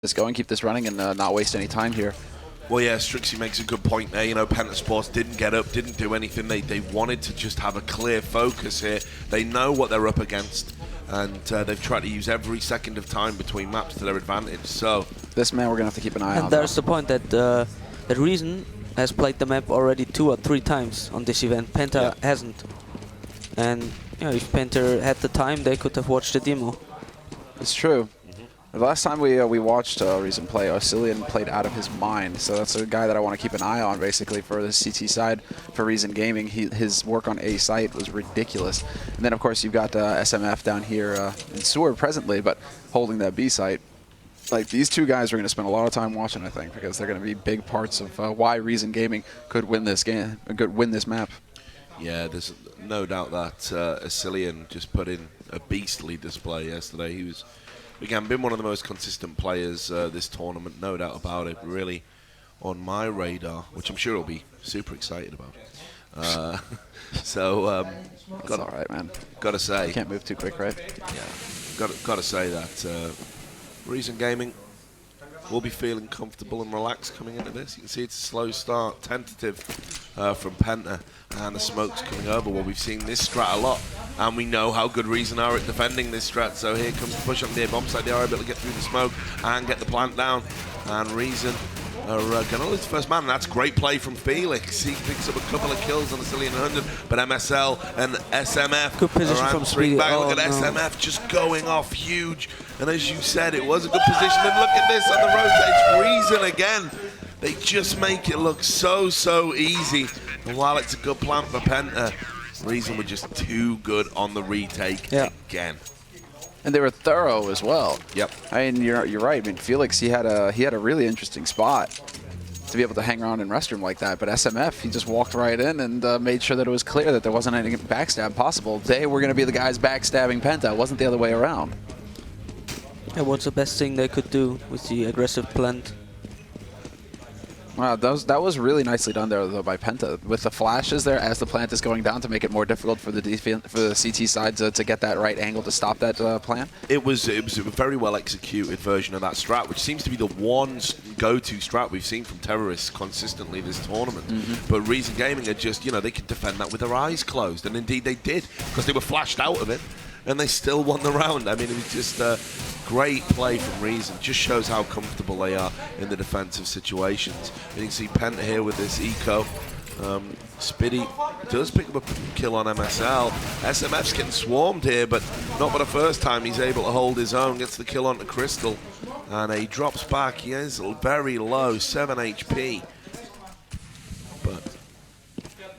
this going, keep this running, and not waste any time here. Well, yeah, Strixie makes a good point there. You know, PENTA Sports didn't get up, didn't do anything. They wanted to just have a clear focus here. They know what they're up against, and they've tried to use every second of time between maps to their advantage. So this man, we're gonna have to keep an eye on. And there's the point that that Reason has played the map already 2 or 3 times on this event. PENTA hasn't. And you know, if PENTA had the time, they could have watched the demo. It's true. The last time we watched Reason play, Ocillion played out of his mind. So that's a guy that I want to keep an eye on, basically, for the CT side for Reason Gaming. His work on A site was ridiculous. And then, of course, you've got SMF down here in Sewer presently, but holding that B site. Like, these two guys are going to spend a lot of time watching, I think, because they're going to be big parts of why Reason Gaming could win this game, could win this map. Yeah, there's no doubt that Ocillion just put in a beastly display yesterday. He was, again, been one of the most consistent players this tournament, no doubt about it. Really on my radar, which I'm sure he'll be super excited about. That's all right, man. Got to say, you can't move too quick, right? Yeah, got to say that Reason Gaming will be feeling comfortable and relaxed coming into this. You can see it's a slow start, tentative from PENTA, and the smoke's coming over. Well, we've seen this strat a lot, and we know how good Reason are at defending this strat. So here comes the push up near bomb site. They are able to get through the smoke and get the plant down, and Reason are going to lose the first man. And that's great play from Felix. He picks up a couple of kills on the Ocillion 100, but MSL and SMF good position from Speedy. back. Look at SMF just going off huge. And as you said, it was a good position. And look at this on the rotates. Reason again. They just make it look so easy. And while it's a good plant for PENTA, Reason were just too good on the retake again. And they were thorough as well. Yep. I mean, you're right. I mean, Felix, he had a really interesting spot to be able to hang around in restroom like that. But SMF, he just walked right in and made sure that it was clear that there wasn't any backstab possible. They were going to be the guys backstabbing PENTA. It wasn't the other way around. And what's the best thing they could do with the aggressive plant? Wow, that was really nicely done there, though, by PENTA, with the flashes there as the plant is going down to make it more difficult for the CT side to get that right angle to stop that plant. It was a very well executed version of that strat, which seems to be the one go-to strat we've seen from terrorists consistently this tournament. But Reason Gaming are just, you know, they could defend that with their eyes closed, and indeed they did, because they were flashed out of it, and they still won the round. I mean, it was just great play from Reason. Just shows how comfortable they are in the defensive situations. And you can see PENTA here with this eco. Spiddy does pick up a kill on MSL. SMF's getting swarmed here, but not for the first time. He's able to hold his own, gets the kill onto Crystal, and he drops back. He is very low, 7 HP. But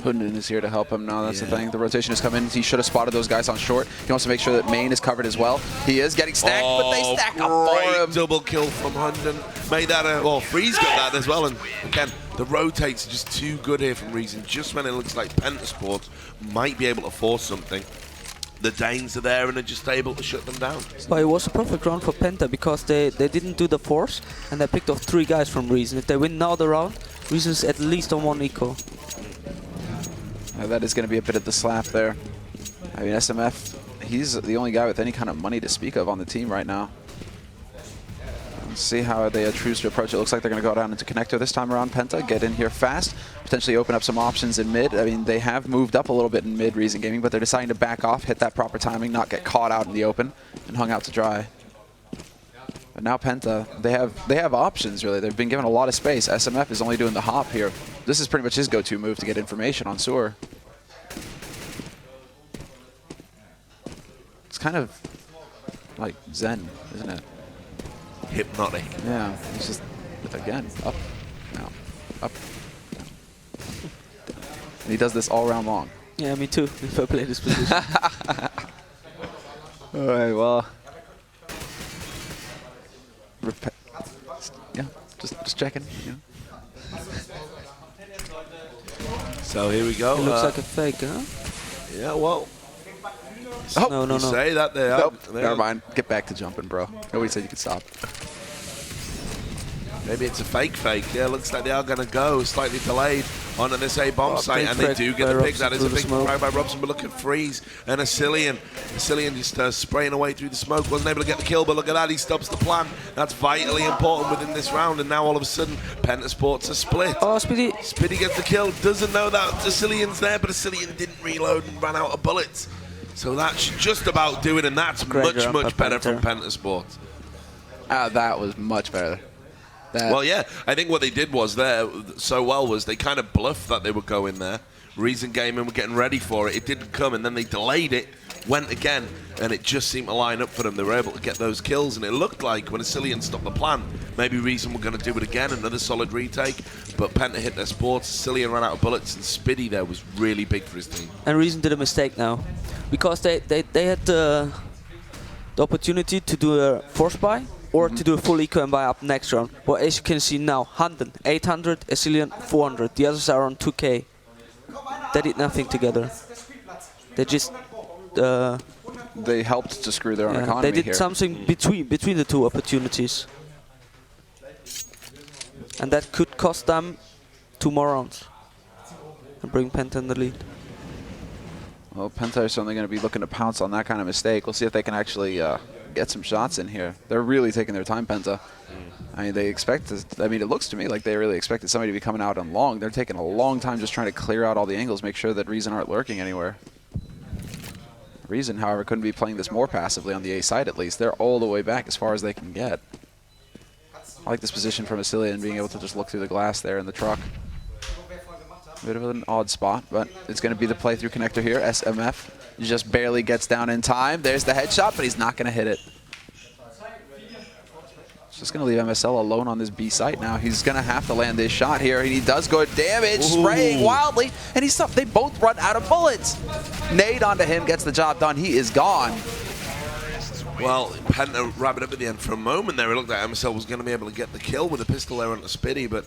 Hunden is here to help him now. That's the thing. The rotation has come in. He should have spotted those guys on short. He wants to make sure that main is covered as well. He is getting stacked, but they stack up for him. Double kill from Hunden. Made that well, Freeze got that as well. And again, the rotates are just too good here from Reason. Just when it looks like PENTA Sports might be able to force something, the Danes are there and are just able to shut them down. But it was a perfect round for PENTA because they didn't do the force and they picked off 3 guys from Reason. If they win now the round, Reason's at least on 1 eco. That is going to be a bit of the slap there. I mean, SMF, he's the only guy with any kind of money to speak of on the team right now. Let's see how they choose to approach it. Looks like they're going to go down into connector this time around. PENTA, get in here fast, potentially open up some options in mid. I mean, they have moved up a little bit in mid Reason Gaming, but they're deciding to back off, hit that proper timing, not get caught out in the open, and hung out to dry. But now PENTA, they have options, really. They've been given a lot of space. SMF is only doing the hop here. This is pretty much his go-to move to get information on Sewer. It's kind of like Zen, isn't it? Hypnotic. Yeah, it's just, again, up, down, up, down, down. And he does this all round long. Yeah, me too, if I play this position. All right, well. Yeah, just checking, you know. So here we go. It looks like a fake, huh? Yeah, well. Oh, no. Say that they are. Nope, never mind. Get back to jumping, bro. Nobody said you could stop. Maybe it's a fake. Yeah, looks like they are going to go. Slightly delayed onto this A-bomb site, and they do get the pick. That is a big frag by Robson, but look at Freeze and Acer. Acer just spraying away through the smoke, wasn't able to get the kill, but look at that, he stops the plan. That's vitally important within this round, and now all of a sudden, PENTA Sports are split. Oh, Speedy. Speedy gets the kill, doesn't know that Acer's there, but Acer didn't reload and ran out of bullets. So that should just about do it, and that's much better from PENTA Sports. That was much better. Well, yeah, I think what they did was they kind of bluffed that they would go in there. Reason Gaming were getting ready for it. It didn't come, and then they delayed it, went again, and it just seemed to line up for them. They were able to get those kills, and it looked like when Acer stopped the plan, maybe Reason were going to do it again, another solid retake, but Penta hit their sports, Acer ran out of bullets, and Spiddy there was really big for his team. And Reason did a mistake now, because they had the opportunity to do a force buy, or to do a full eco and buy up next round. Well, as you can see now, 100, 800, Acer 400. The others are on 2k. They did nothing together. They just... they helped to screw their own economy here. They did something between the two opportunities. And that could cost them 2 more rounds. And bring Penta in the lead. Well, Penta is certainly going to be looking to pounce on that kind of mistake. We'll see if they can actually get some shots in here. They're really taking their time, Penta. I mean, they expect, I mean, it looks to me like they really expected somebody to be coming out on long. They're taking a long time just trying to clear out all the angles, make sure that Reason aren't lurking anywhere. Reason, however, couldn't be playing this more passively on the A side at least. They're all the way back as far as they can get. I like this position from Acer and being able to just look through the glass there in the truck. Bit of an odd spot, but it's going to be the play through connector here. SMF just barely gets down in time. There's the headshot, but he's not going to hit it. Just going to leave MSL alone on this B site now. He's going to have to land this shot here, and he does good damage, spraying wildly, and they both run out of bullets. Nade onto him, gets the job done. He is gone. Well, Penta wrap it up at the end. For a moment there, it looked like MSL was going to be able to get the kill with a pistol there onto Spiddy, but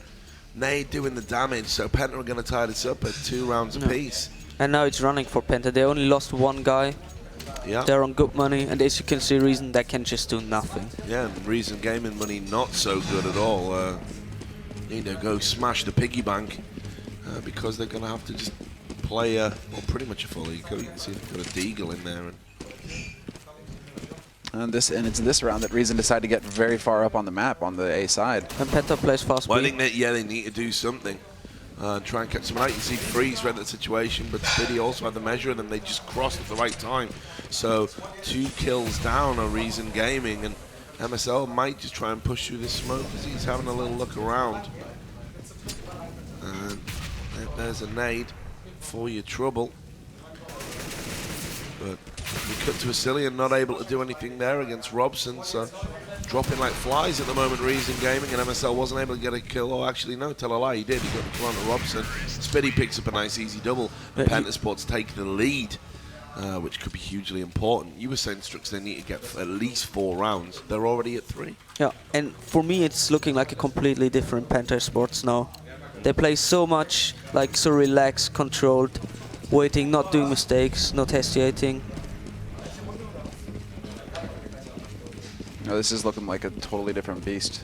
Nade doing the damage, so Penta are going to tie this up at 2 rounds apiece. And now it's running for Penta. They only lost 1 guy. Yeah. They're on good money, and as you can see, Reason, they can just do nothing. Yeah, and Reason Gaming money not so good at all. Need to go smash the piggy bank because they're going to have to just play well, pretty much a full eco. You can see they've got a Deagle in there. And it's this round that Reason decided to get very far up on the map on the A side. And Penta plays fast. Well, I think that, yeah, they need to do something. Try and catch some out. You can see Freeze read the situation, but Spiddy also had the measure, and then they just crossed at the right time. So 2 kills down on Reason Gaming, and MSL might just try and push through this smoke as he's having a little look around. And there's a nade for your trouble. But we cut to Acer, not able to do anything there against Robson, so dropping like flies at the moment, Reason Gaming, and MSL wasn't able to get a kill. Oh, actually, no, tell a lie, he did. He got the kill on Robson. Spiddy picks up a nice easy double. Penta Sports take the lead, which could be hugely important. You were saying, Strux, they need to get at least 4 rounds. They're already at 3. Yeah, and for me, it's looking like a completely different Penta Sports now. They play so much, like, so relaxed, controlled, waiting, not doing mistakes, not hesitating. No, this is looking like a totally different beast.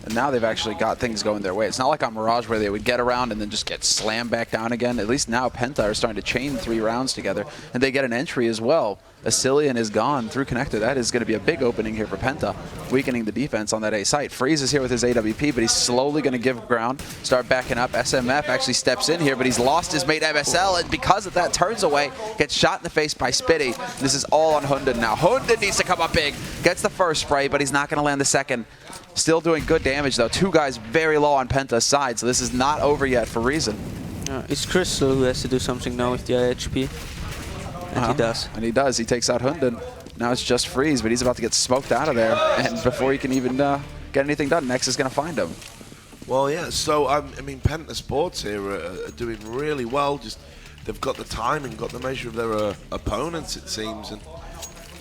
And now they've actually got things going their way. It's not like on Mirage where they would get around and then just get slammed back down again. At least now Penta are starting to chain 3 rounds together, and they get an entry as well. Acer is gone through connector. That is going to be a big opening here for Penta, weakening the defense on that A site. Freeze is here with his AWP, but he's slowly going to give ground, start backing up. SMF actually steps in here, but he's lost his mate MSL, and because of that, turns away, gets shot in the face by Spiddy. This is all on Hunden now. Hunden needs to come up big, gets the first spray, but he's not going to land the second. Still doing good damage, though. 2 guys very low on Penta's side, so this is not over yet for Reason. It's Crystal who has to do something now with the IHP. And he does. And he does. He takes out Hunden. Now it's just Freeze, but he's about to get smoked out of there. And before he can even get anything done, Nex is going to find him. Well, yeah, so, I mean, Penta Sports here are doing really well. Just they've got the timing, got the measure of their opponents, it seems. And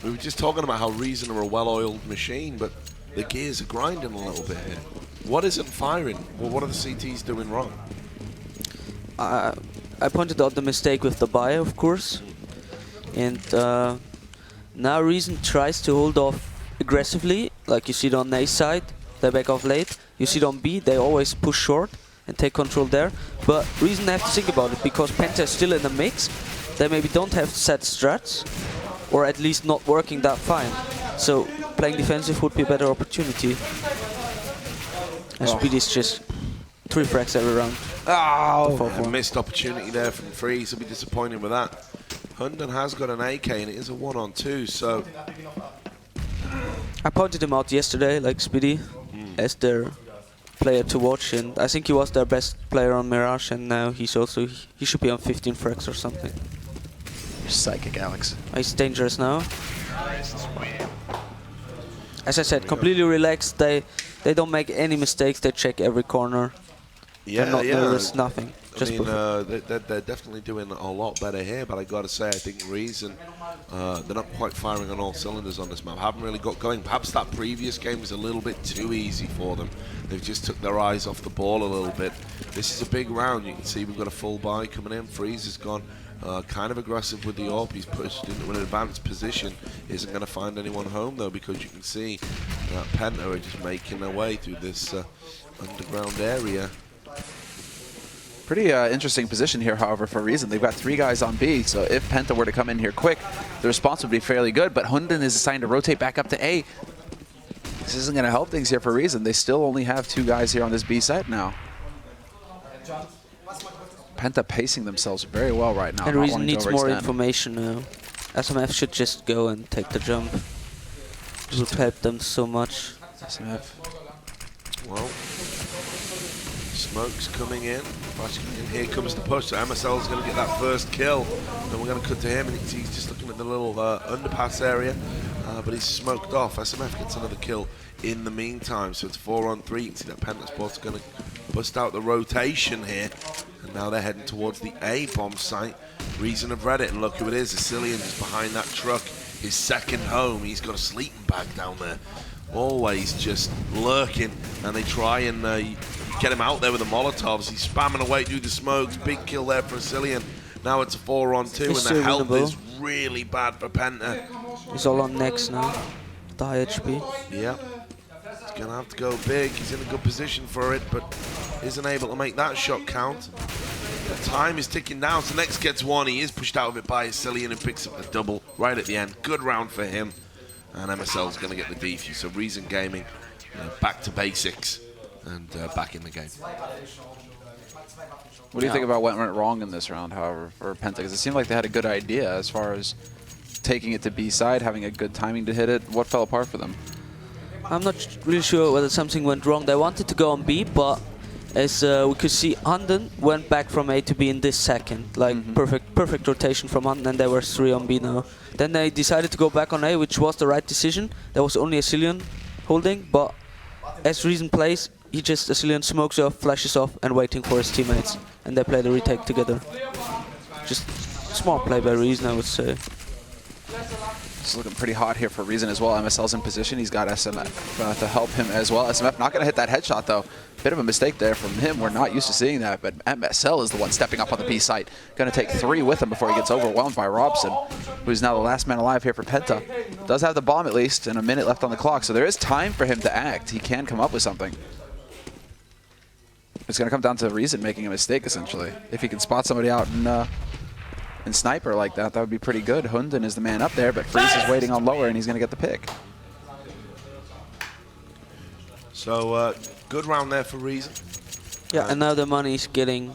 we were just talking about how Reason are a well-oiled machine, but the gears are grinding a little bit here. What isn't firing? Well, what are the CTs doing wrong? I pointed out the mistake with the buy, of course. And now Reason tries to hold off aggressively, like you see it on A side. They back off late. You see it on B, they always push short. and take control there. But Reason have to think about it, because Penta is still in the mix. They maybe don't have set strats, or at least not working that fine. So playing defensive would be a better opportunity. And Speed is just 3 frags every round. Oh! A missed opportunity there from Freeze. He'll be disappointed with that. Hunden has got an AK and it is a 1-on-2, so... I pointed him out yesterday, like Speedy, as their player to watch, and I think he was their best player on Mirage, and now he should be on 15 frags or something. You're psychic, Alex. He's dangerous now. As I said, completely relaxed. They don't make any mistakes. They check every corner. Yeah, they're not nervous, nothing. I mean, they're definitely doing a lot better here, but I got to say, I think Reason, they're not quite firing on all cylinders on this map. Haven't really got going. Perhaps that previous game was a little bit too easy for them. They've just took their eyes off the ball a little bit. This is a big round. You can see we've got a full buy coming in. Freeze has gone kind of aggressive with the AWP. He's pushed into an advanced position. Isn't going to find anyone home, though, because you can see that Penta are just making their way through this underground area. Pretty interesting position here, however, for Reason. They've got 3 guys on B, so if Penta were to come in here quick, the response would be fairly good, but Hunden is assigned to rotate back up to A. This isn't going to help things here for Reason. They still only have 2 guys here on this B site now. Penta pacing themselves very well right now. And Reason needs more information now. SMF should just go and take the jump. It would help them so much. SMF. Well, smoke's coming in. And here comes the push. So MSL's going to get that first kill. Then we're going to cut to him, and he's just looking at the little underpass area. But he's smoked off. SMF gets another kill in the meantime. So it's 4-on-3. You can see that Penta Sport's going to bust out the rotation here. And now they're heading towards the A bomb site. Reason have read it, and look who it is. Sicilian just behind that truck. His second home. He's got a sleeping bag down there. Always just lurking, and they try and get him out there with the Molotovs. He's spamming away through the smokes. Big kill there for Sicilian. Now it's a 4-on-2, and the health is really bad for Penta. He's all on next now. The high HP. Yeah. He's going to have to go big. He's in a good position for it, but isn't able to make that shot count. The time is ticking down, so next gets one. He is pushed out of it by Sicilian and picks up the double right at the end. Good round for him. And MSL's going to get the defuse. So Reason Gaming, back to basics and back in the game. What do you think about what went wrong in this round, however, for Penta? Because it seemed like they had a good idea as far as taking it to B side, having a good timing to hit it. What fell apart for them? I'm not really sure whether something went wrong. They wanted to go on B, but as we could see, Hunden went back from A to B in this second. Like perfect rotation from Hunden, and they were 3 on B now. Then they decided to go back on A, which was the right decision. There was only a Sicilian holding, but as Reason plays, he just Sicilian smokes off, flashes off, and waiting for his teammates. And they play the retake together. Just smart play by Reason, I would say. It's looking pretty hot here for Reason as well. MSL's in position. He's got SMF to help him as well. SMF not going to hit that headshot, though. Bit of a mistake there from him. We're not used to seeing that, but MSL is the one stepping up on the B site. Going to take 3 with him before he gets overwhelmed by Robson, who's now the last man alive here for Penta. Does have the bomb at least, and a minute left on the clock, so there is time for him to act. He can come up with something. It's going to come down to Reason making a mistake, essentially. If he can spot somebody out in sniper like that, that would be pretty good. Hunden is the man up there, but Freeze is waiting on lower, and he's going to get the pick. So, good round there for Reason. Yeah, and now the money is getting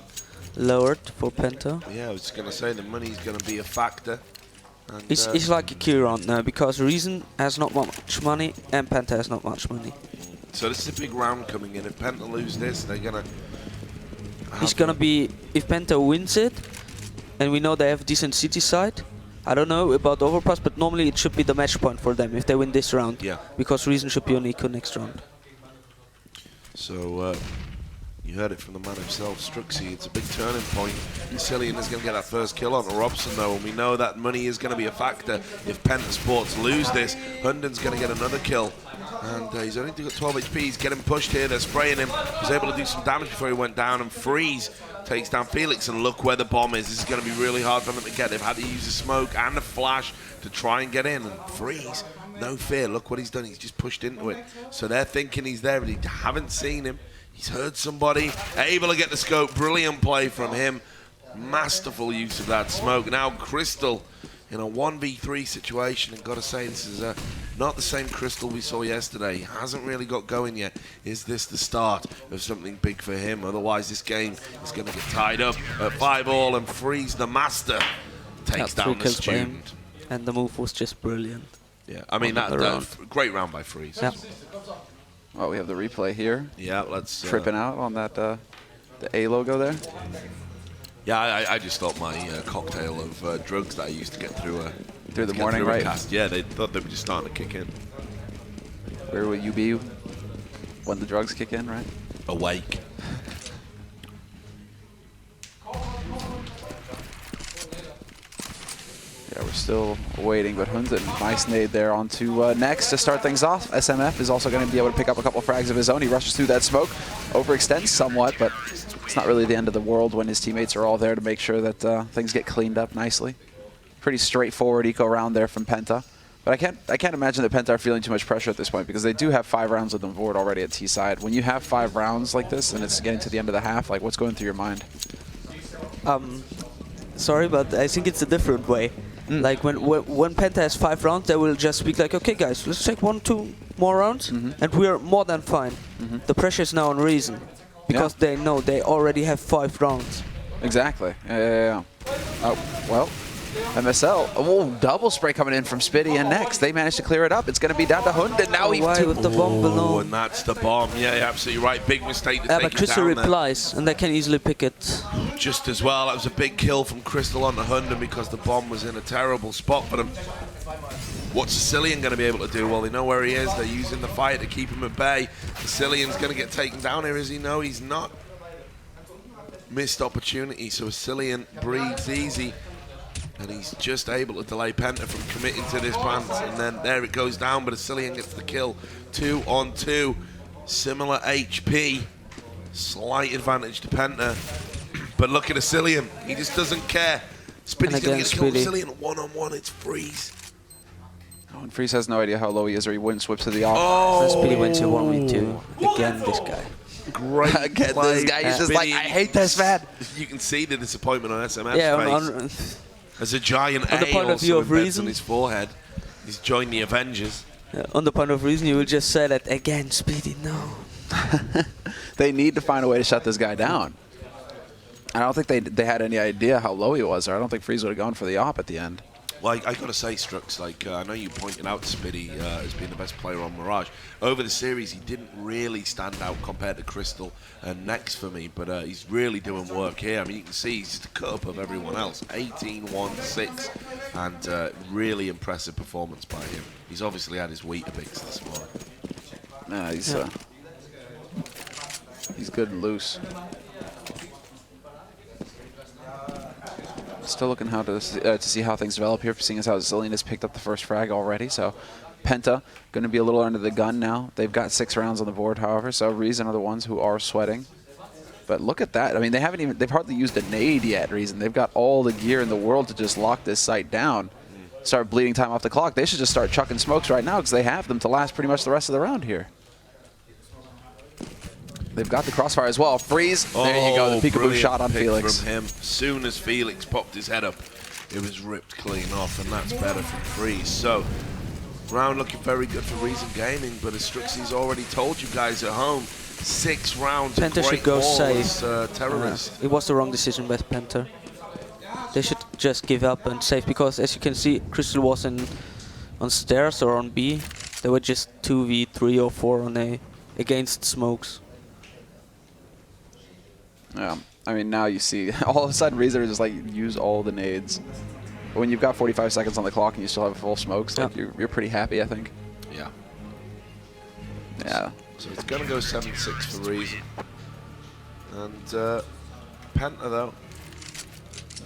lowered for Penta. Yeah, I was going to say the money's going to be a factor. And, it's like a key round now, because Reason has not much money, and Penta has not much money. So this is a big round coming in. If Penta lose this, they're going to... It's going to be, if Penta wins it, and we know they have decent city side. I don't know about the overpass, but normally it should be the match point for them if they win this round. Yeah. Because Reason should be on eco next round. So, you heard it from the man himself, Struxy. It's a big turning point. Sicilian is going to get that first kill on Robson, though, and we know that money is going to be a factor. If Penta Sports lose this, Hunden's going to get another kill. And he's only got 12 HP. He's getting pushed here. They're spraying him. He was able to do some damage before he went down, and Freeze takes down Felix, and look where the bomb is. This is going to be really hard for them to get. They've had to use a smoke and a flash to try and get in, and Freeze, no fear. Look what he's done. He's just pushed into it. So they're thinking he's there, but they haven't seen him. He's heard somebody, able to get the scope. Brilliant play from him. Masterful use of that smoke. Now Crystal in a 1v3 situation, and got to say, this is not the same Crystal we saw yesterday. He hasn't really got going yet. Is this the start of something big for him? Otherwise, this game is going to get tied up at 5-all, and Freeze, the master, takes down the student. And the move was just brilliant. Yeah, I mean, that great round by Freeze. Yeah. Oh, we have the replay here. Yeah, let's... Tripping out on that, the A logo there. Yeah, I just thought my cocktail of drugs that I used to get through the morning, right? Cast. Yeah, they thought they were just starting to kick in. Where will you be when the drugs kick in, right? Awake. Yeah, we're still waiting, but Hunden, nice nade there onto next to start things off. SMF is also going to be able to pick up a couple frags of his own. He rushes through that smoke, overextends somewhat, but it's not really the end of the world when his teammates are all there to make sure that things get cleaned up nicely. Pretty straightforward eco round there from PENTA. But I can't imagine that PENTA are feeling too much pressure at this point, because they do have 5 rounds on the board already at T side. When you have 5 rounds like this and it's getting to the end of the half, like, what's going through your mind? Sorry, but I think it's a different way. Like when PENTA has 5 rounds, they will just speak like, okay guys, let's take 1-2 more rounds, and we are more than fine. The pressure is now on Reason, because they know they already have 5 rounds. Exactly. Yeah. Oh, well, MSL. Oh, double spray coming in from Spitty, and next they managed to clear it up. It's going to be down to Hunden now. With the bomb below. And that's the bomb. Yeah, you're absolutely right. Big mistake to take but Crystal replies, and they can easily pick it. Just as well. That was a big kill from Crystal onto Hunden, because the bomb was in a terrible spot for them. What's Sicilian going to be able to do? Well, they know where he is. They're using the fire to keep him at bay. Sicilian's going to get taken down here. Is he? No, he's not. Missed opportunity. So Sicilian breathes easy. And he's just able to delay PENTA from committing to this plant. And then there it goes down, but Aecilian gets the kill. 2 on 2. Similar HP. Slight advantage to PENTA. But look at Aecilian. He just doesn't care. Spinny's going to get killed. Aecilian 1-on-1. It's Freeze. Oh, and Freeze has no idea how low he is, or he wouldn't switch to the off. Oh! Spinny went to 1v2. Again, this guy. Great Again, this guy. He's just like, I hate this man. You can see the disappointment on SMF's face. As a giant on the point of view of Reason on his forehead, he's joined the Avengers. On the point of Reason, you will just say that again, Speedy, no. They need to find a way to shut this guy down. I don't think they had any idea how low he was, or I don't think Freeze would have gone for the op at the end. Well, I got to say, Strux, like, I know you pointed out Spitty as being the best player on Mirage. Over the series, he didn't really stand out compared to Crystal and Next for me, but he's really doing work here. I mean, you can see he's just a cut-up of everyone else. 18-1-6, and really impressive performance by him. He's obviously had his Weetabix this morning. Nah, he's good and loose. Still looking how to see how things develop here, seeing as how Zillion has picked up the first frag already. So PENTA going to be a little under the gun now. They've got 6 rounds on the board, however, so Reason are the ones who are sweating. But look at that. I mean, they've hardly used a nade yet, Reason. They've got all the gear in the world to just lock this site down. Start bleeding time off the clock. They should just start chucking smokes right now, because they have them to last pretty much the rest of the round here. They've got the crossfire as well. Freeze. There you go. The peekaboo shot on Felix. From him. As soon as Felix popped his head up, it was ripped clean off, and that's better from Freeze. So, round looking very good for Reason Gaming, but as Struxy's already told you guys at home, 6 rounds. PENTA should go safe. Terrorist. It was the wrong decision by PENTA. They should just give up and save, because as you can see, Crystal was on stairs or on B. They were just 2v3 or 4 on A against smokes. Yeah, I mean, now you see, all of a sudden, Reason are just like, use all the nades. But when you've got 45 seconds on the clock and you still have full smokes, like, you're pretty happy, I think. Yeah. Yeah. So it's going to go 7-6 for Reason. And PENTA, though,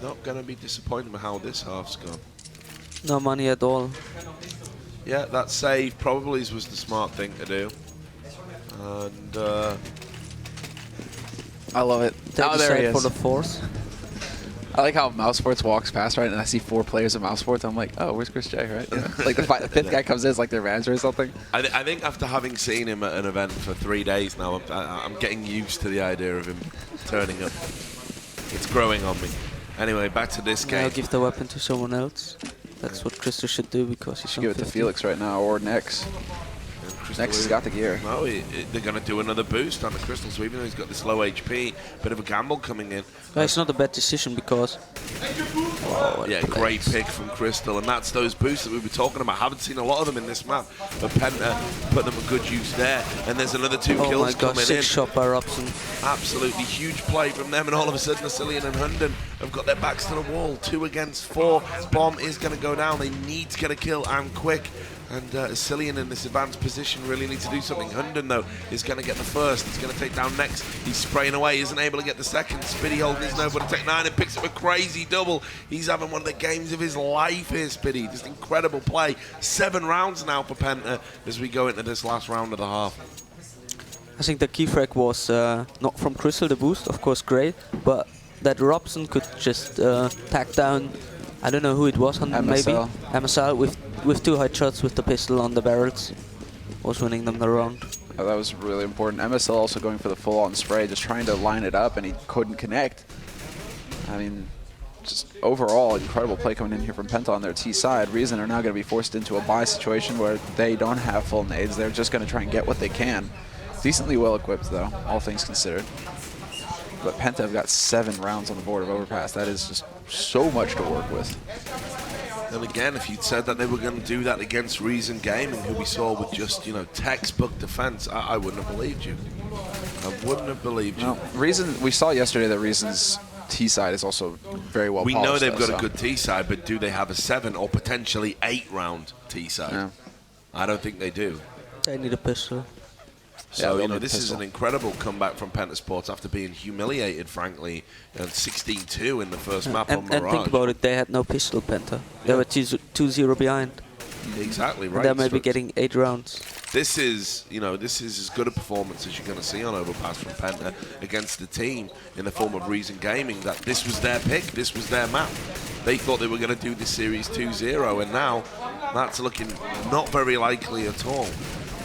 not going to be disappointed with how this half's gone. No money at all. Yeah, that save probably was the smart thing to do. And... I love it. They there he is. for the 4th. I like how Mouse Sports walks past, right, and I see 4 players of Mouse Sports. I'm like, oh, where's Chris J, right? Like the 5th guy comes in as like their manager or something. I think after having seen him at an event for 3 days now, I'm getting used to the idea of him turning up. It's growing on me. Anyway, back to this game. I'll give the weapon to someone else. That's what Crystal should do because he's Should give it to Felix right now or Nex. Nex has got the gear. No, they're going to do another boost on the Crystal, so even though he's got this low HP, bit of a gamble coming in. No, it's not a bad decision because... Oh, yeah, great pick from Crystal, and that's those boosts that we were talking about. Haven't seen a lot of them in this map, but Penta put them a good use there. And there's another 2 kills oh my God, coming 6 in. shot by Robson. Absolutely huge play from them, and all of a sudden Asilian and Hunden have got their backs to the wall. 2 against 4. Bomb is going to go down. They need to get a kill and quick. And Asilian in this advanced position really needs to do something. Hunden, though, is going to get the first. He's going to take down Nex. He's spraying away, isn't able to get the second. Spitty holding his nose for the Tech 9 and picks up a crazy double. He's having one of the games of his life here, Spitty. Just incredible play. 7 rounds now for Penta as we go into this last round of the half. I think the key frag was not from Crystal, the boost, of course great, but that Robson could just tag down, I don't know who it was, maybe MSL with 2 headshots with the pistol on the barrels, was winning them the round. Oh, that was really important. MSL also going for the full-on spray, just trying to line it up, and he couldn't connect. I mean, just overall, incredible play coming in here from Penta on their T side. Reason are now going to be forced into a buy situation where they don't have full nades. They're just going to try and get what they can. Decently well equipped, though, all things considered. But Penta have got 7 rounds on the board of Overpass. That is just so much to work with. And again, if you'd said that they were going to do that against Reason Gaming, who we saw with just, you know, textbook defense, I wouldn't have believed you. I wouldn't have believed you. No, Reason, we saw yesterday that Reason's T side is also very well polished. We know they've got so. a good T side, but do they have a 7 or potentially 8 round T side? Yeah. I don't think they do. They need a pistol. So, yeah, you know, this is an incredible comeback from Penta Sports after being humiliated, frankly, 16-2 in the first map on Mirage. And think about it, they had no pistol, Penta. They were 2-0 behind. Exactly right. And they're maybe getting 8 rounds. This is, you know, this is as good a performance as you're going to see on Overpass from Penta against the team in the form of Reason Gaming. That this was their pick, this was their map. They thought they were going to do this series 2-0, and now that's looking not very likely at all.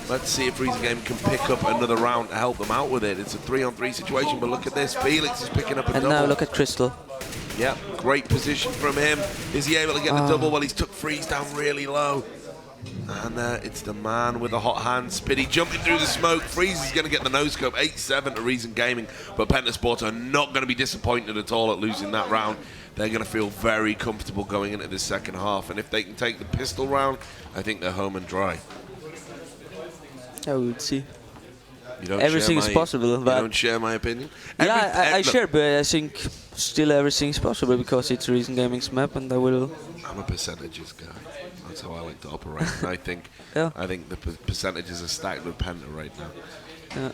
Let's see if Reason Gaming can pick up another round to help them out with it. It's a 3-on-3 situation, but look at this. Felix is picking up a double. And now look at Crystal. Yeah, great position from him. Is he able to get the double? Well, he's took Freeze down really low. And it's the man with the hot hand. Spitty jumping through the smoke. Freeze is going to get the no-scope. 8-7 to Reason Gaming. But Penta Sports are not going to be disappointed at all at losing that round. They're going to feel very comfortable going into this second half. And if they can take the pistol round, I think they're home and dry. I would see. You don't everything is possible. You don't share my opinion? Yeah, I share, but I think still everything is possible because it's Reason Gaming's map, and I will. I'm a percentages guy. That's how I like to operate. And I think, yeah. I think the percentages are stacked with Penta right now. Yeah.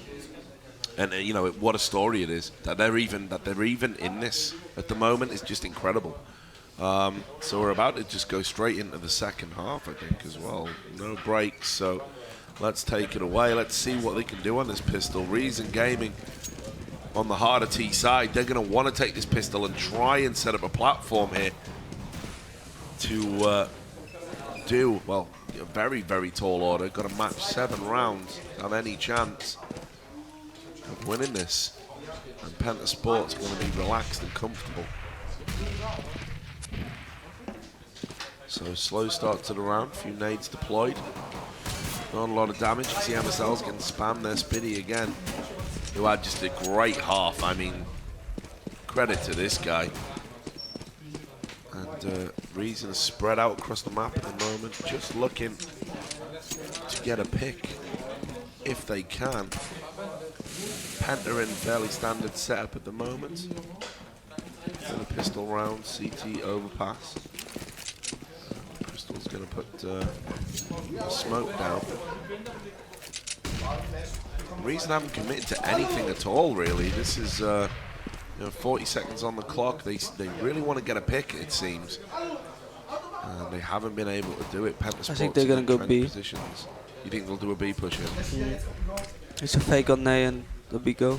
And you know what a story it is that they're even in this at the moment is just incredible. So we're about to just go straight into the second half, I think, as well. No breaks, so. Let's take it away. Let's see what they can do on this pistol. Reason Gaming on the harder T side. They're going to want to take this pistol and try and set up a platform here to do, well, a very, very tall order. Got to match 7 rounds. Have any chance of winning this. And Penta Sports going to be relaxed and comfortable. So slow start to the round. A few nades deployed. Not a lot of damage. You see MSL's getting spammed there. Spitty again, who had just a great half. I mean, credit to this guy. And Reason is spread out across the map at the moment, just looking to get a pick if they can. Penta in fairly standard setup at the moment. For the pistol round, CT overpass. Crystal's going to put smoke down. Reason haven't committed to anything at all, really. This is 40 seconds on the clock. They really want to get a pick, it seems. And they haven't been able to do it. Penta I think they're going to go B. Positions. You think they'll do a B push in? It's a fake on A and the B go.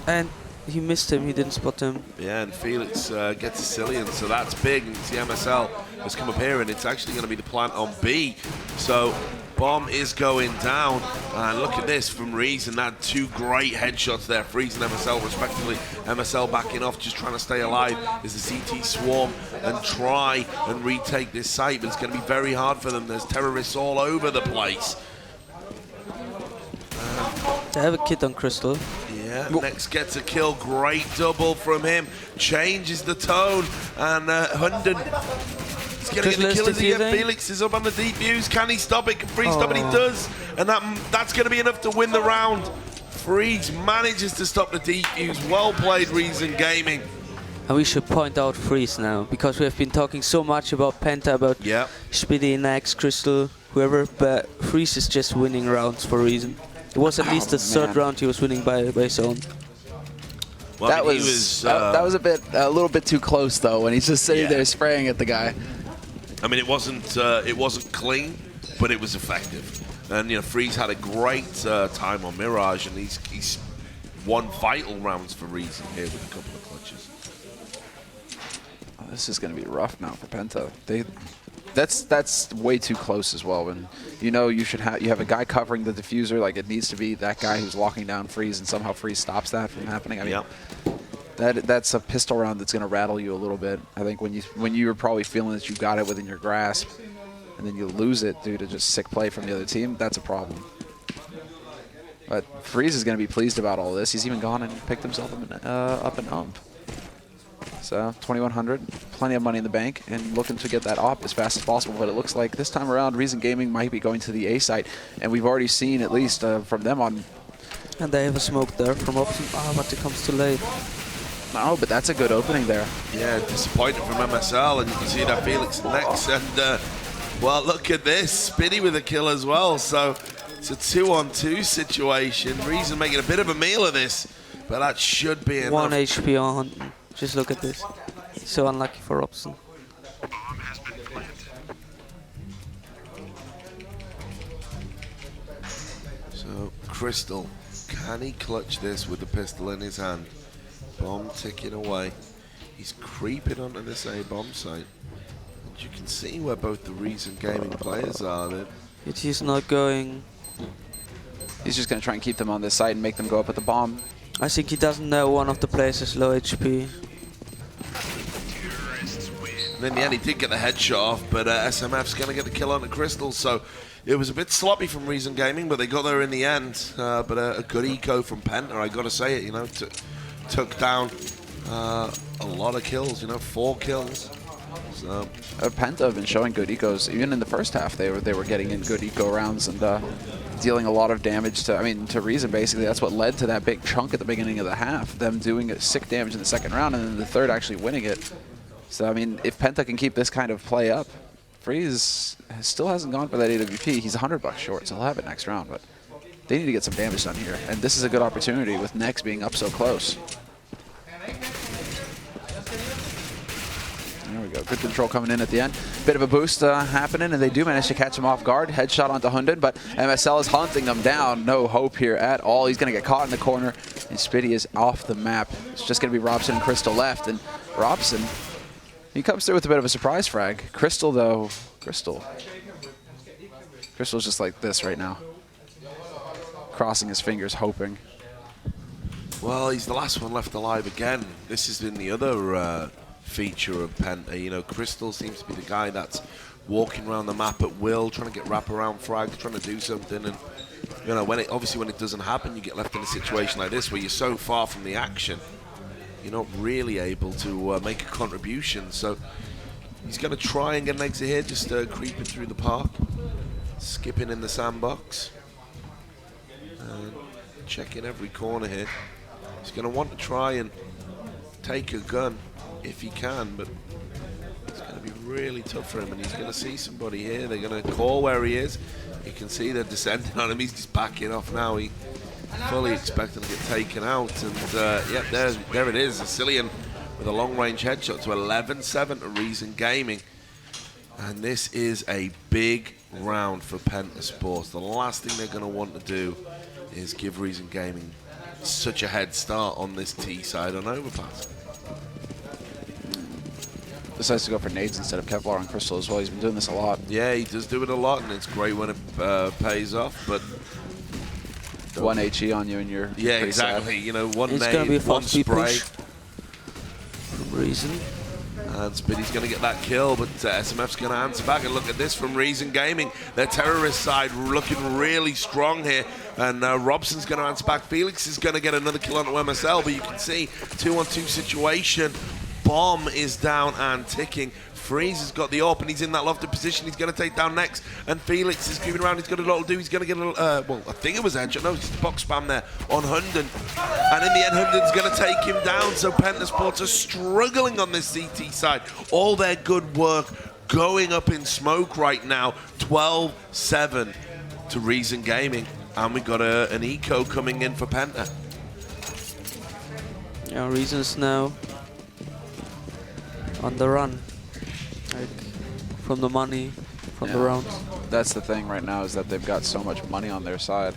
And He missed him. He didn't spot him. Yeah, and Felix gets a Cillian, so that's big. And the MSL has come up here, and it's actually going to be the plant on B. So bomb is going down, and look at this from Reason. That 2 great headshots there, Freeze and MSL respectively. MSL backing off, just trying to stay alive as the CT swarm and try and retake this site, but it's going to be very hard for them. There's terrorists all over the place. They have a kit on Crystal. Yeah, Next gets a kill, great double from him, changes the tone, and Hunden is going to get the kill as he gets. Felix is up on the defuse, can he stop it? Can Freeze stop it? He does, and that's going to be enough to win the round. Freeze manages to stop the defuse, well played Reason Gaming. And we should point out Freeze now, because we have been talking so much about Penta, about Speedy, Next, Crystal, whoever, but Freeze is just winning rounds for Reason. It was at least the third round he was winning by his own. Well, that was a little bit too close though, when he's just sitting there spraying at the guy. I mean, it wasn't clean, but it was effective. And you know, Freeze had a great time on Mirage, and he's won vital rounds for Reason here with a couple of clutches. Oh, this is going to be rough now for Penta. That's way too close as well. And you know you have a guy covering the diffuser, like it needs to be that guy who's locking down Freeze, and somehow Freeze stops that from happening. I mean, that's a pistol round that's going to rattle you a little bit. I think when you were probably feeling that you got it within your grasp, and then you lose it due to just sick play from the other team, that's a problem. But Freeze is going to be pleased about all this. He's even gone and picked himself up an ump. So 2,100, plenty of money in the bank, and looking to get that op as fast as possible. But it looks like this time around, Reason Gaming might be going to the A site, and we've already seen at least from them on. And they have a smoke there from Option. But it comes too late. No, but that's a good opening there. Yeah, disappointed from MSL, and you can see that Felix Next, and well, look at this, Spinny with a kill as well. So it's a 2-on-2 situation. Reason making a bit of a meal of this, but that should be enough. 1 HP on Hunden. Just look at this. So unlucky for Robson. So Crystal, can he clutch this with the pistol in his hand? Bomb ticking away. He's creeping onto this A-bomb site. And you can see where both the Reason Gaming players are then. But he's not going. He's just going to try and keep them on this site and make them go up at the bomb. I think he doesn't know one of the players is low HP. And in the end, he did get the headshot off, but SMF's going to get the kill on the Crystal. So it was a bit sloppy from Reason Gaming, but they got there in the end. But a good eco from Penta, I got to say it. You know, took down a lot of kills. You know, 4 kills. So Penta have been showing good ecos. Even in the first half, they were getting in good eco rounds and dealing a lot of damage to Reason. Basically, that's what led to that big chunk at the beginning of the half. Them doing sick damage in the second round, and then the third actually winning it. So I mean, if Penta can keep this kind of play up, Freeze still hasn't gone for that AWP. He's $100 short, so he'll have it next round. But they need to get some damage done here, and this is a good opportunity with Nex being up so close. There we go. Good control coming in at the end. Bit of a boost happening, and they do manage to catch him off guard. Headshot onto Hunden, but MSL is hunting them down. No hope here at all. He's going to get caught in the corner, and Spitty is off the map. It's just going to be Robson and Crystal left, and Robson, he comes through with a bit of a surprise frag. Crystal, though, Crystal's just like this right now, crossing his fingers, hoping. well, he's the last one left alive again. This has been the other feature of Penta. You know, Crystal seems to be the guy that's walking around the map at will, trying to get wraparound frags, trying to do something. And you know, when it doesn't happen, you get left in a situation like this where you're so far from the action, you're not really able to make a contribution. So he's going to try and get an exit here, just creeping through the park, skipping in the sandbox, and checking every corner here. He's going to want to try and take a gun if he can, but it's going to be really tough for him, and he's going to see somebody here. They're going to call where he is. You can see they're descending on him. He's just backing off now. He fully expecting to get taken out, and yeah, there it is. A Cillian with a long-range headshot to 11-7 to Reason Gaming. And this is a big round for Penta Sports. The last thing they're going to want to do is give Reason Gaming such a head start on this T side on overpass. Decides to go for nades instead of Kevlar on Crystal as well. He's been doing this a lot. Yeah, he does do it a lot, and it's great when it pays off, but... 1 HE on you and you're pretty exactly. sad. You know, one It's gonna be a nade, one fast speed spray. push. Reason. And Spitty's going to get that kill, but SMF's going to answer back. And look at this from Reason Gaming. Their terrorist side looking really strong here. And Robson's going to answer back. Felix is going to get another kill onto MSL, but you can see 2-on-2 situation. Bomb is down and ticking. Freeze has got the AWP, and he's in that lofted position. He's going to take down next. And Felix is creeping around. He's got a lot to do. He's going to get a, well, I think it was headshot. No, it's just box spam there on Hunden. And in the end, Hunden's going to take him down. So PENTA Sports are struggling on this CT side. All their good work going up in smoke right now. 12-7 to Reason Gaming. And we've got an eco coming in for PENTA. Yeah, Reason's now on the run. Like, from the money, from the rounds. That's the thing right now, is that they've got so much money on their side.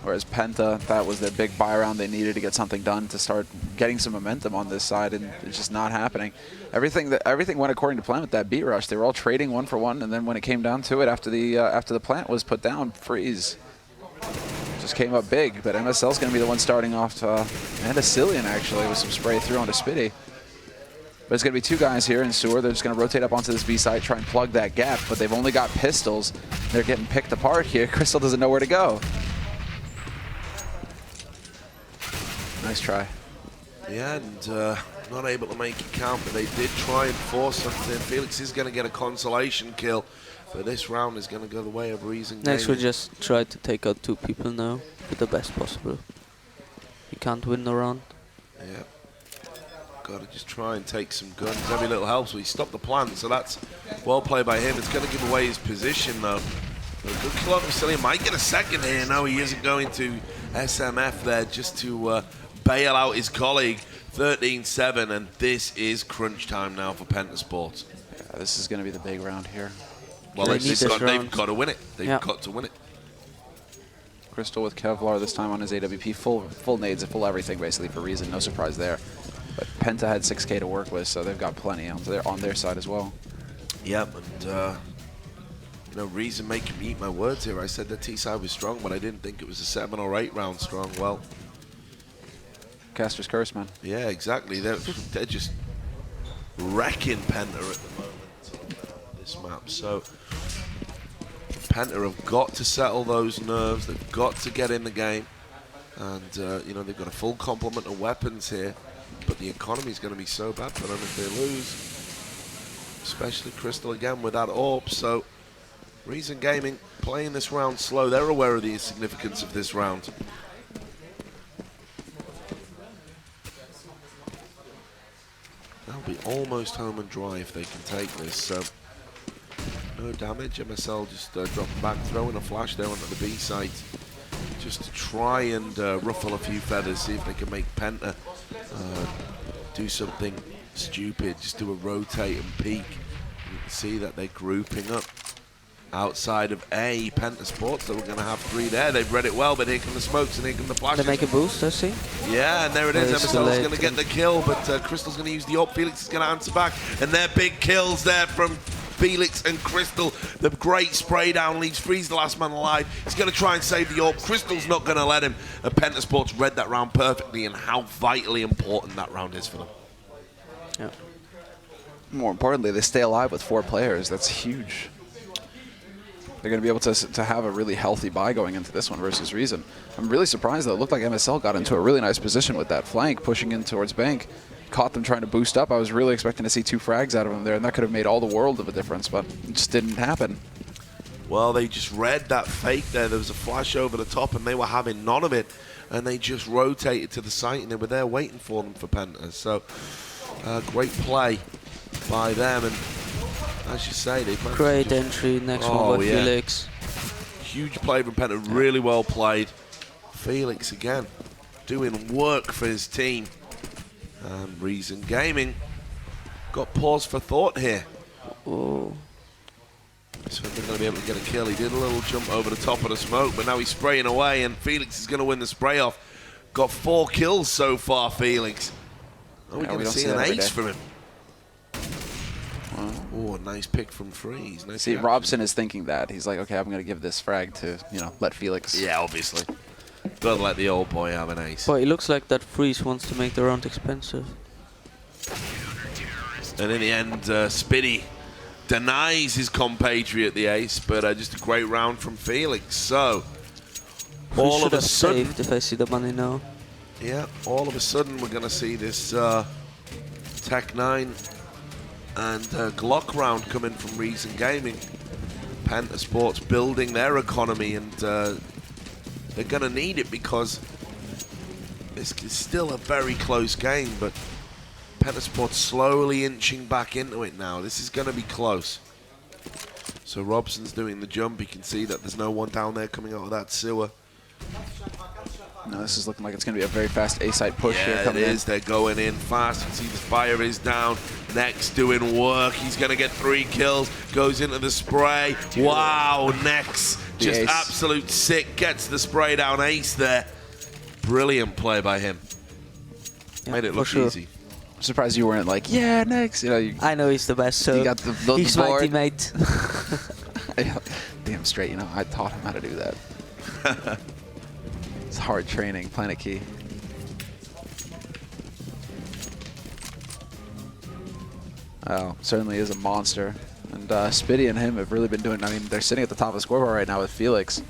Whereas PENTA, that was their big buy round. They needed to get something done to start getting some momentum on this side, and it's just not happening. Everything went according to plan with that beat rush. They were all trading 1 for 1, and then when it came down to it, after the plant was put down, Freeze just came up big. But MSL's going to be the one starting off, and a Cillian actually with some spray through onto Spitty. But it's going to be 2 guys here in Sewer. They're just going to rotate up onto this B site, try and plug that gap, but they've only got pistols. They're getting picked apart here. Crystal doesn't know where to go. Nice try. Yeah, and not able to make it count, but they did try and force something. Felix is going to get a consolation kill, but this round is going to go the way of Reason. Next we just try to take out 2 people now, with the best possible. You can't win the round. Yeah. Got to just try and take some guns. Every little helps. He stopped the plant, so that's well played by him. It's going to give away his position, though. But a good kill on Vasily. Might get a second here. No, he isn't going to SMF there just to bail out his colleague. 13-7, and this is crunch time now for PENTA Sports. Yeah, this is going to be the big round here. Well, they've got to win it. They've got to win it. Crystal with Kevlar this time on his AWP. Full nades, full everything basically for Reason. No surprise there. But PENTA had 6K to work with, so they've got plenty on their side as well. Yep, and you know, Reason making me eat my words here. I said the T side was strong, but I didn't think it was a 7 or 8 round strong. Well, Caster's curse, man. yeah, exactly. They're just wrecking PENTA at the moment on this map. So PENTA have got to settle those nerves. They've got to get in the game, and you know, they've got a full complement of weapons here. But the economy is going to be so bad for them if they lose. Especially Crystal again with that AWP. So Reason Gaming playing this round slow. They're aware of the significance of this round. They'll be almost home and dry if they can take this. So no damage. MSL just dropping back, throwing a flash there onto the B site. Just to try and ruffle a few feathers, see if they can make PENTA do something stupid, just do a rotate and peek. You can see that they're grouping up outside of A. PENTA Sports, so we're going to have 3 there. They've read it well, but here come the smokes and here come the flashes. They make a boost, I see. Yeah, and there it is. MSL is going to get the kill, but Crystal's going to use the AWP. Felix is going to answer back, and they're big kills there from Felix and Crystal. The great spray down leaves Freeze the last man alive. He's going to try and save the AWP. Crystal's not going to let him. And PENTA Sports read that round perfectly and how vitally important that round is for them. Yeah. More importantly, they stay alive with 4 players. That's huge. They're going to be able to have a really healthy buy going into this one versus Reason. I'm really surprised, though. It looked like MSL got into a really nice position with that flank, pushing in towards Bank. Caught them trying to boost up. I was really expecting to see 2 frags out of them there, and that could have made all the world of a difference, but it just didn't happen. Well, they just read that fake there. There was a flash over the top, and they were having none of it, and they just rotated to the site, and they were there waiting for them for PENTA. So, great play by them, and as you say, they great entry. Next one by Felix. Huge play from PENTA. Really well played. Felix again doing work for his team. And Reason Gaming got pause for thought here. Oh. So they're going to be able to get a kill. He did a little jump over the top of the smoke, but now he's spraying away, and Felix is going to win the spray off. Got 4 kills so far, Felix. Are we Yeah, going to don't see see an that every ace day. from him? Oh, nice pick from Freeze. Nice See, reaction. Robson is thinking that. He's like, okay, I'm going to give this frag to, you know, let Felix. Yeah, obviously. Gotta let the old boy have an ace. But it looks like that Freeze wants to make the round expensive. And in the end, Spitty denies his compatriot the ace, but just a great round from Felix. So, all Freeze should of a have sudden, saved if I see the money now. yeah, all of a sudden we're going to see this Tech 9 and Glock round coming from Reason Gaming. Penta Sports building their economy, and they're going to need it because this is still a very close game, but Penta Sports slowly inching back into it now. This is going to be close. So Robson's doing the jump. You can see that there's no one down there coming out of that sewer. No, this is looking like it's going to be a very fast A-side push here Yeah, it coming in. is. They're going in fast. You can see the fire is down. Nex doing work. He's going to get 3 kills. Goes into the spray. Wow, Nex. The Just ace. absolute sick. Gets the spray down ace there. Brilliant play by him. Yeah, Made it for look sure. easy. I'm surprised you weren't like, yeah, next. You know, you, I know he's the best, so you got the he's my board. teammate. Damn straight, you know, I taught him how to do that. It's hard training, Planet Key. Oh, certainly is a monster. And Spitty and him have really been doing, I mean, they're sitting at the top of the scoreboard right now with Felix.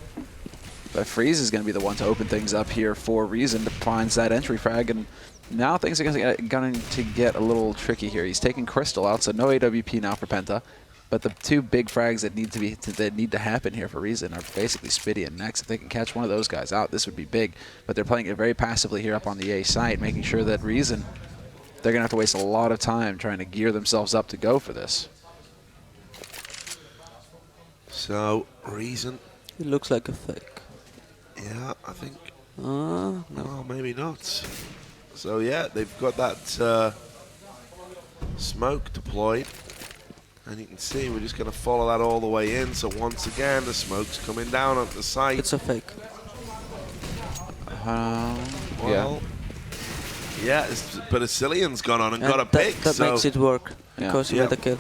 But Freeze is going to be the one to open things up here for Reason to find that entry frag. And now things are going to get a little tricky here. He's taking Crystal out, so no AWP now for Penta. But the 2 big frags that need to happen here for Reason are basically Spitty and Nex. If they can catch one of those guys out, this would be big. But they're playing it very passively here up on the A side, making sure that Reason, they're going to have to waste a lot of time trying to gear themselves up to go for this. So, Reason. It looks like a fake. Yeah, I think. No. Oh, maybe not. So, yeah, they've got that smoke deployed. And you can see we're just going to follow that all the way in. So once again, the smoke's coming down at the site. It's a fake. Well, yeah, but Asilian's gone on and got a pick. That so makes it work because he had a kill.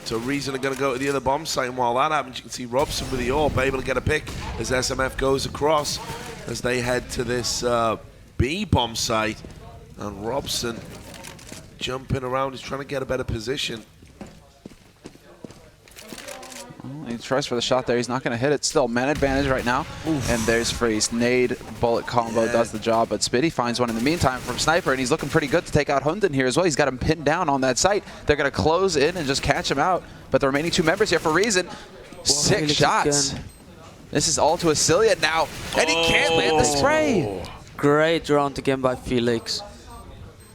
So Reason are going to go to the other bomb site, and while that happens, you can see Robson with the AWP able to get a pick as SMF goes across as they head to this B bomb site. And Robson jumping around, he's trying to get a better position. He tries for the shot there. He's not going to hit it. Still, man advantage right now. Oof. And there's Freeze. Nade, bullet combo does the job, but Spitty finds one in the meantime from Sniper, and he's looking pretty good to take out Hunden here as well. He's got him pinned down on that site. They're going to close in and just catch him out. But the remaining 2 members here for Reason, 6 shots. Again. This is all to Asilian now, and he can't land the spray. Great round again by Felix.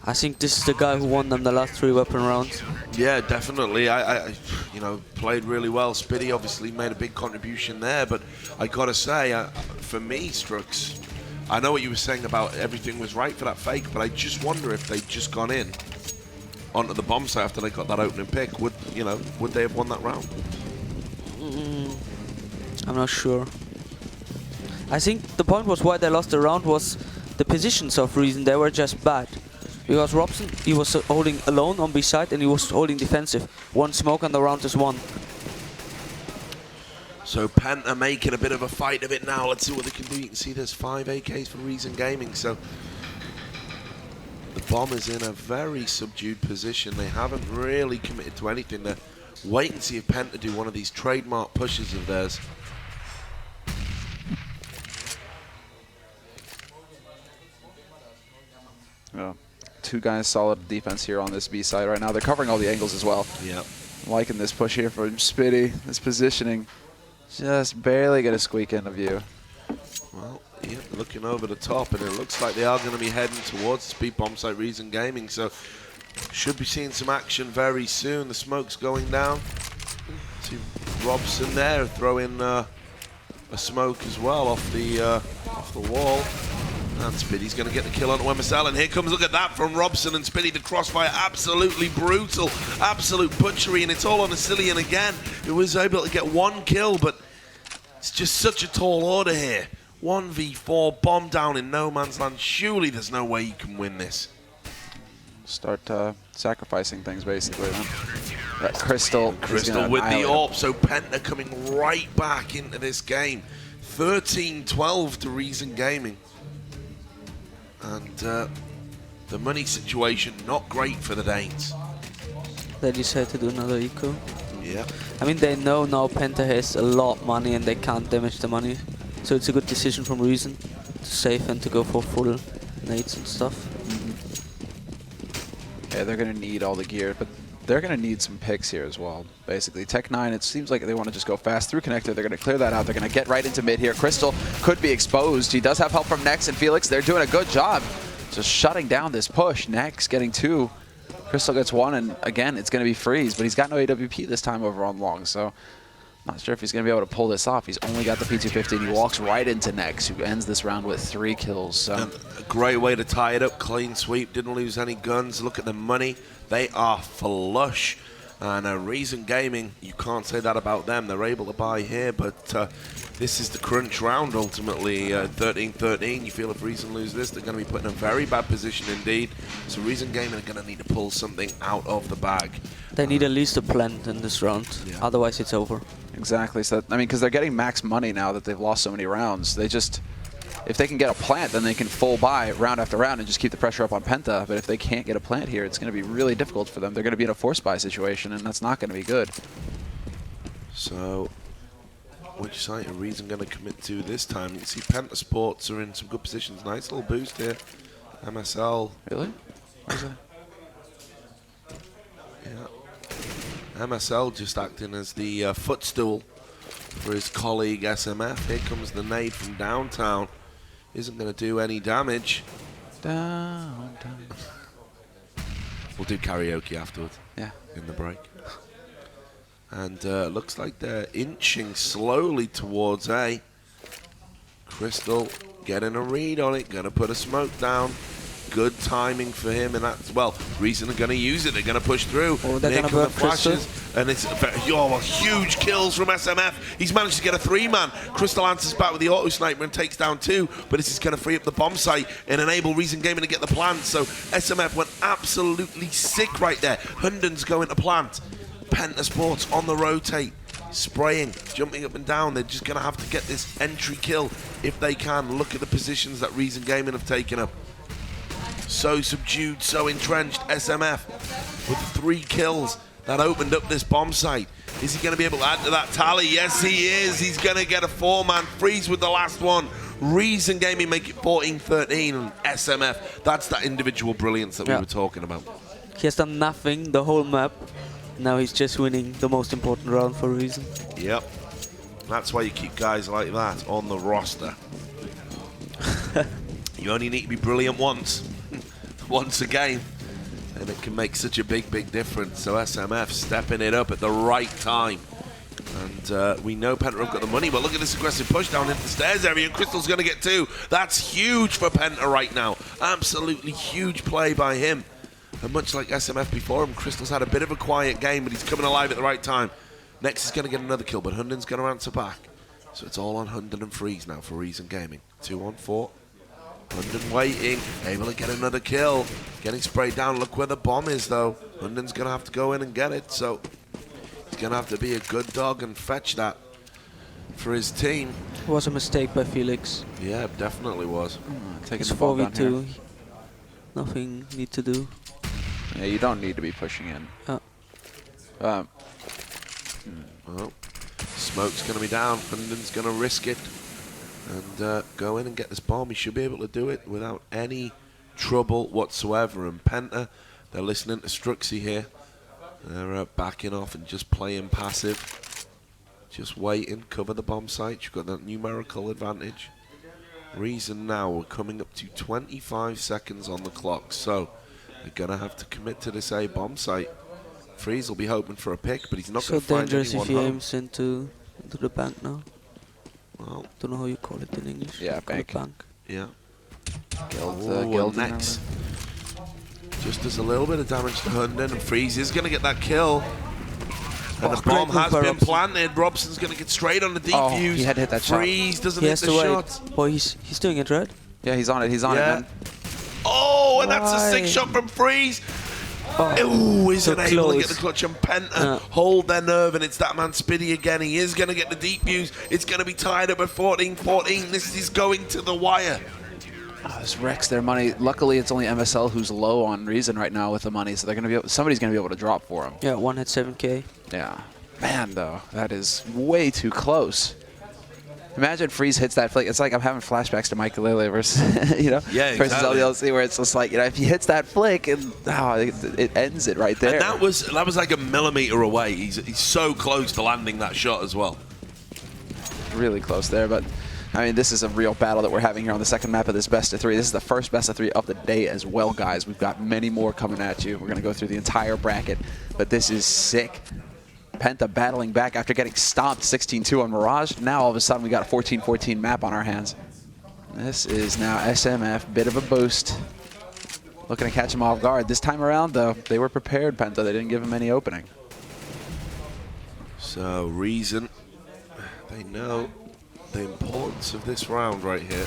I think this is the guy who won them the last 3 weapon rounds. Yeah, definitely. I you know, played really well. Spitty obviously made a big contribution there, but I gotta say, for me, Strux, I know what you were saying about everything was right for that fake, but I just wonder if they'd just gone in onto the bomb site after they got that opening pick. Would they have won that round? I'm not sure. I think the point was why they lost the round was the positions of Reason. They were just bad. Because Robson, he was holding alone on B side and he was holding defensive. 1 smoke and the round is won. So Penta making a bit of a fight of it now. Let's see what they can do. You can see there's 5 AKs for Reason Gaming. So the bomb is in a very subdued position. They haven't really committed to anything. They're waiting to see if Penta do one of these trademark pushes of theirs. Yeah. 2 guys solid defense here on this B side right now. They're covering all the angles as well. Yeah. Liking this push here from Spitty. This positioning just barely going to squeak into view. Well, yeah, looking over the top, and it looks like they are going to be heading towards the speed bomb site Reason Gaming, so should be seeing some action very soon. The smoke's going down. See Robson there throwing a smoke as well off the wall. And Spitty's going to get the kill on MSL, and here comes, look at that from Robson and Spitty. The crossfire, absolutely brutal, absolute butchery, and it's all on Asilian again, who was able to get 1 kill, but it's just such a tall order here. 1v4, bomb down in no man's land. Surely there's no way you can win this. Start sacrificing things, basically. Then. That Crystal With the AWP, so Penta coming right back into this game. 13-12 to Reason Gaming. And the money situation not great for the Danes. They decide to do another eco. Yeah. I mean, they know now Penta has a lot of money and they can't damage the money. So it's a good decision from Reason to save and to go for full nades and stuff. Yeah, they're going to need all the gear, but they're going to need some picks here as well, basically. Tech9, it seems like they want to just go fast through connector. They're going to clear that out. They're going to get right into mid here. Crystal could be exposed. He does have help from Nex and Felix. They're doing a good job just shutting down this push. Nex getting 2. Crystal gets 1, and again, it's going to be Freeze, but he's got no AWP this time over on long, so not sure if he's going to be able to pull this off. He's only got the P250, and he walks right into Nex, who ends this round with 3 kills. So. A great way to tie it up. Clean sweep, didn't lose any guns. Look at the money. They are flush. And Reason Gaming, you can't say that about them. They're able to buy here, but this is the crunch round ultimately. 13-13. You feel if Reason lose this, they're going to be put in a very bad position indeed. So Reason Gaming are going to need to pull something out of the bag. They need at least a plant in this round. Yeah. Otherwise, it's over. Exactly. So I mean, because they're getting max money now that they've lost so many rounds. They just, if they can get a plant, then they can full buy round after round and just keep the pressure up on Penta. But if they can't get a plant here, it's going to be really difficult for them. They're going to be in a force buy situation, and that's not going to be good. So, which site are Reason going to commit to this time? You can see Penta Sports are in some good positions. Nice little boost here. MSL. Really? Why is that? Yeah. MSL just acting as the footstool for his colleague SMF. Here comes the nade from downtown. Isn't going to do any damage. Downtown. We'll do karaoke afterwards. Yeah. In the break. And looks like they're inching slowly towards A. Crystal getting a read on it. Going to put a smoke down. Good timing for him, and that's, well, Reason are going to use it. They're going to push through. Oh, they're going to burn Crystal. And it's huge kills from SMF. He's managed to get a 3-man. Crystal answers back with the auto sniper and takes down 2, but this is going to free up the bomb site and enable Reason Gaming to get the plant. So SMF went absolutely sick right there. Hunden's going to plant. Penta Sports on the rotate, spraying, jumping up and down. They're just going to have to get this entry kill if they can. Look at the positions that Reason Gaming have taken up. So subdued, so entrenched. SMF with 3 kills that opened up this bomb site. Is he going to be able to add to that tally? Yes, he is. He's going to get a 4-man. Freeze with the last one. Reason Gaming make it 14-13. And SMF, that's that individual brilliance that we were talking about. He has done nothing the whole map. Now he's just winning the most important round for Reason. Yep. That's why you keep guys like that on the roster. You only need to be brilliant once. Once a game, and it can make such a big difference. So SMF stepping it up at the right time, and we know Penta have got the money, but look at this aggressive push down into the stairs area, and Crystal's going to get 2. That's huge for Penta right now. Absolutely huge play by him, and much like SMF before him, Crystal's had a bit of a quiet game, but he's coming alive at the right time. Next is going to get another kill, but Hunden's going to answer back, so it's all on Hunden and Freeze now for Reason Gaming. 2-on-4. Hunden waiting, able to get another kill. Getting sprayed down. Look where the bomb is, though. Hunden's going to have to go in and get it, so he's going to have to be a good dog and fetch that for his team. It was a mistake by Felix. Yeah, it definitely was. Taking the ball down here. Nothing need to do. Yeah, you don't need to be pushing in. Well, smoke's going to be down. Hunden's going to risk it and go in and get this bomb. He should be able to do it without any trouble whatsoever. And Penta, they're listening to Struxy here. They're backing off and just playing passive. Just waiting, cover the bomb site. You've got that numerical advantage. Reason now, we're coming up to 25 seconds on the clock. So they're going to have to commit to this A bomb site. Freeze will be hoping for a pick, but he's not going to find anyone. So dangerous if he aims into the bank now. Well, don't know how you call it in English. Yeah, bank. Yeah. Guild next. Just does a little bit of damage to Hunden, and Freeze is going to get that kill. And the bomb has been planted. Robson's going to get straight on the defuse. He had to hit that shot. Freeze doesn't He hit has the to shot. wait. Boy, he's doing it, right? Yeah, he's on it. He's on it, man. Oh, and that's a 6 shot from Freeze. Ooh, isn't So able to get close. the clutch, and Penta hold their nerve, and it's that man Spiddy again. He is going to get the deep views. It's going to be tied up at 14-14. This is going to the wire. Oh, this wrecks their money. Luckily, it's only MSL who's low on Reason right now with the money, so they're gonna be somebody's gonna be able to drop for him. Yeah, one hit 7K. Yeah, man, though that is way too close. Imagine Freeze hits that flick. It's like I'm having flashbacks to Michael Lele versus, versus LDLC, where it's just like, if he hits that flick, and it ends it right there. And that was like a millimeter away. He's so close to landing that shot as well. Really close there, but I mean, this is a real battle that we're having here on the second map of this best of 3. This is the first best of 3 of the day as well, guys. We've got many more coming at you. We're gonna go through the entire bracket, but this is sick. Penta battling back after getting stomped 16-2 on Mirage. Now all of a sudden we got a 14-14 map on our hands. This is now SMF, bit of a boost. Looking to catch him off guard. This time around though, they were prepared, Penta. They didn't give him any opening. So Reason, they know the importance of this round right here.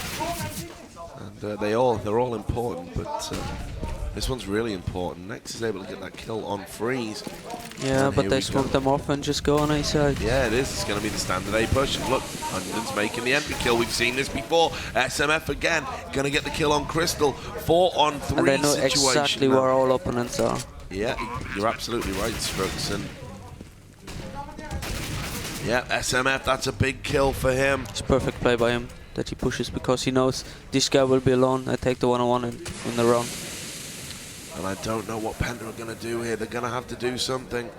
And they're all important, but this one's really important. Next is able to get that kill on Freeze. Yeah, and but they smoke them off and just go on A side. Yeah, it is. It's going to be the standard A push. And look, Huntington's making the entry kill. We've seen this before. SMF again, going to get the kill on Crystal. 4-on-3 And they know situation exactly now. where all opponents are. Yeah, you're absolutely right, Strokes. And yeah, SMF, that's a big kill for him. It's a perfect play by him that he pushes because he knows this guy will be alone. I take the one-on-one and win the round. And I don't know what Penta are going to do here. They're going to have to do something.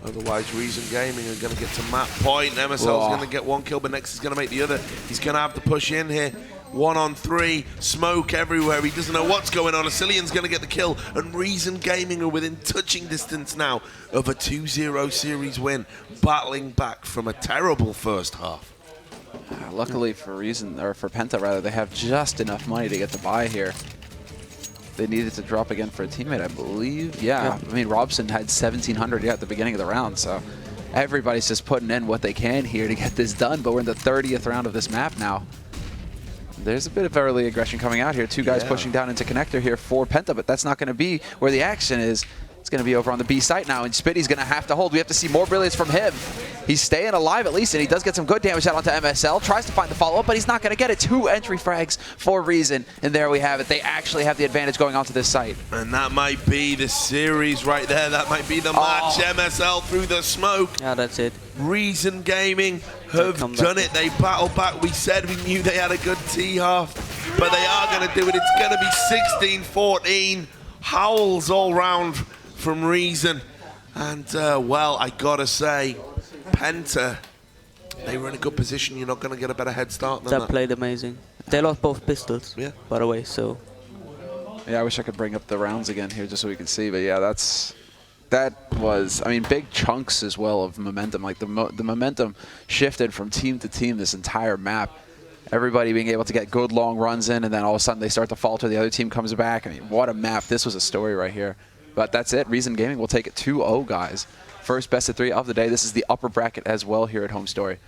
Otherwise, Reason Gaming are going to get to map point. MSL is going to get one kill, but Next is going to make the other. He's going to have to push in here. 1-on-3, smoke everywhere. He doesn't know what's going on. Asilian's going to get the kill, and Reason Gaming are within touching distance now of a 2-0 series win, battling back from a terrible first half. Luckily for Reason, or for Penta rather, they have just enough money to get the buy here. They needed to drop again for a teammate, I believe. Yeah. I mean, Robson had 1,700 at the beginning of the round, so everybody's just putting in what they can here to get this done, but we're in the 30th round of this map now. There's a bit of early aggression coming out here. Two guys pushing down into connector here for Penta, but that's not going to be where the action is. It's going to be over on the B site now, and Spitty's going to have to hold. We have to see more brilliance from him. He's staying alive at least, and he does get some good damage out onto MSL. Tries to find the follow-up, but he's not going to get it. 2 entry frags for Reason, and there we have it. They actually have the advantage going onto this site. And that might be the series right there. That might be the match. MSL through the smoke. Yeah, that's it. Reason Gaming have done it. They battled back. We said we knew they had a good T-half, but they are going to do it. It's going to be 16-14. Howls all round from Reason. And, well, I got to say, Penta, they were in a good position. You're not going to get a better head start than that. That played amazing. They lost both pistols, by the way, so... Yeah, I wish I could bring up the rounds again here just so we can see, but yeah, that was, I mean, big chunks as well of momentum. Like the momentum shifted from team to team this entire map. Everybody being able to get good long runs in, and then all of a sudden they start to falter. The other team comes back. I mean, what a map. This was a story right here. But that's it. Reason Gaming will take it 2-0, guys. First best of 3 of the day. This is the upper bracket as well here at Home Story.